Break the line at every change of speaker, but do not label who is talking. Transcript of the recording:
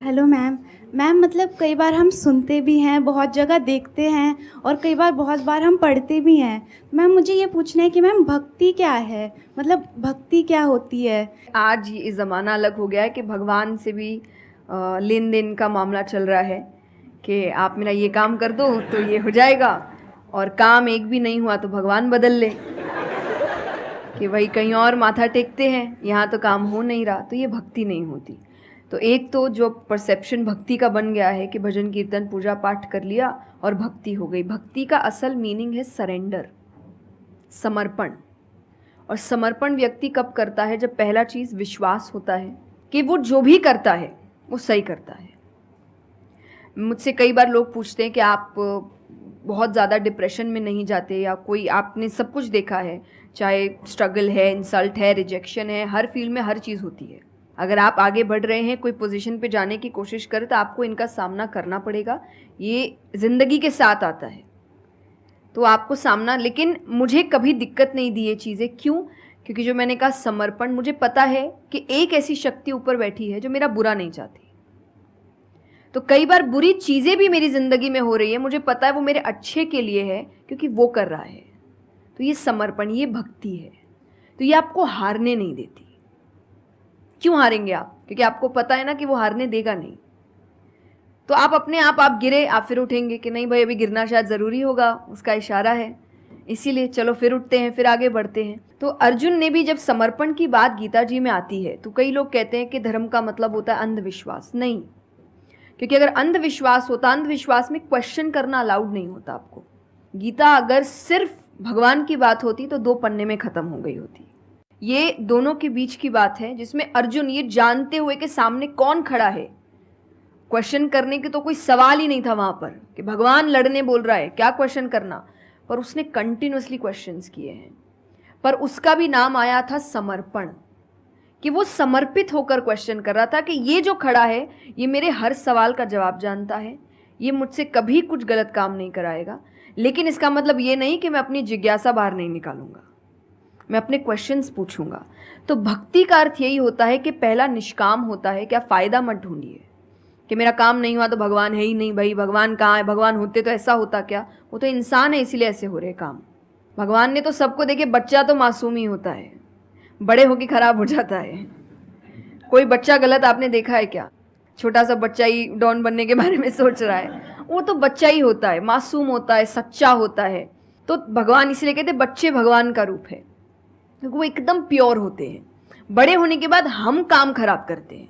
Hello ma'am. Ma'am मतलब कई बार हम सुनते भी हैं, बहुत जगह देखते हैं और कई बार बहुत बार हम पढ़ते भी हैं। मैम मुझे ये पूछना है कि मैम भक्ति क्या है? मतलब भक्ति क्या होती है?
आज ये ज़माना अलग हो गया है कि भगवान से भी लेन देन का मामला चल रहा है कि आप मेरा ये काम कर दो तो ये हो जाएगा, और काम एक भी नहीं हुआ तो भगवान बदल ले, कि वही कहीं और माथा टेकते हैं, यहाँ तो काम हो नहीं रहा, तो ये भक्ति नहीं होती। तो एक तो जो परसेप्शन भक्ति का बन गया है कि भजन कीर्तन पूजा पाठ कर लिया और भक्ति हो गई। भक्ति का असल मीनिंग है सरेंडर, समर्पण। और समर्पण व्यक्ति कब करता है? जब पहला चीज़ विश्वास होता है कि वो जो भी करता है वो सही करता है। मुझसे कई बार लोग पूछते हैं कि आप बहुत ज़्यादा डिप्रेशन में नहीं जाते, या कोई आपने सब कुछ देखा है, चाहे स्ट्रगल है, इंसल्ट है, रिजेक्शन है, हर फील्ड में हर चीज़ होती है। अगर आप आगे बढ़ रहे हैं, कोई पोजीशन पे जाने की कोशिश करें, तो आपको इनका सामना करना पड़ेगा। ये ज़िंदगी के साथ आता है, तो आपको सामना। लेकिन मुझे कभी दिक्कत नहीं दी ये चीज़ें। क्यों? क्योंकि जो मैंने कहा समर्पण, मुझे पता है कि एक ऐसी शक्ति ऊपर बैठी है जो मेरा बुरा नहीं चाहती। तो कई बार बुरी चीज़ें भी मेरी ज़िंदगी में हो रही है, मुझे पता है वो मेरे अच्छे के लिए है, क्योंकि वो कर रहा है। तो ये समर्पण, ये भक्ति है। तो ये आपको हारने नहीं देती। क्यों हारेंगे आप? क्योंकि आपको पता है ना कि वो हारने देगा नहीं। तो आप अपने आप गिरे, आप फिर उठेंगे कि नहीं भाई अभी गिरना शायद ज़रूरी होगा, उसका इशारा है, इसीलिए चलो फिर उठते हैं, फिर आगे बढ़ते हैं। तो अर्जुन ने भी जब समर्पण की बात गीता जी में आती है, तो कई लोग कहते हैं कि धर्म का मतलब होता है अंधविश्वास। नहीं, क्योंकि अगर अंधविश्वास होता, अंधविश्वास में क्वेश्चन करना अलाउड नहीं होता आपको। गीता अगर सिर्फ भगवान की बात होती तो 2 पन्ने में खत्म हो गई होती। ये दोनों के बीच की बात है, जिसमें अर्जुन ये जानते हुए कि सामने कौन खड़ा है, क्वेश्चन करने की तो कोई सवाल ही नहीं था वहां पर कि भगवान लड़ने बोल रहा है, क्या क्वेश्चन करना। पर उसने कंटिन्यूअसली क्वेश्चंस किए हैं, पर उसका भी नाम आया था समर्पण, कि वो समर्पित होकर क्वेश्चन कर रहा था कि ये जो खड़ा है ये मेरे हर सवाल का जवाब जानता है, ये मुझसे कभी कुछ गलत काम नहीं कराएगा। लेकिन इसका मतलब ये नहीं कि मैं अपनी जिज्ञासा बाहर नहीं निकालूंगा, मैं अपने क्वेश्चंस पूछूंगा। तो भक्ति का अर्थ यही होता है कि पहला निष्काम होता है। क्या फ़ायदा मत ढूंढिए कि मेरा काम नहीं हुआ तो भगवान है ही नहीं। भाई भगवान कहाँ है? भगवान होते तो ऐसा होता क्या? वो तो इंसान है, इसीलिए ऐसे हो रहे काम। भगवान ने तो सबको देखे, बच्चा तो मासूम ही होता है, बड़े होके खराब हो जाता है। कोई बच्चा गलत आपने देखा है क्या? छोटा सा बच्चा ही डॉन बनने के बारे में सोच रहा है, वो तो बच्चा ही होता है, मासूम होता है, सच्चा होता है। तो भगवान इसलिए कहते हैं बच्चे भगवान का रूप है, क्योंकि वो एकदम प्योर होते हैं। बड़े होने के बाद हम काम खराब करते हैं।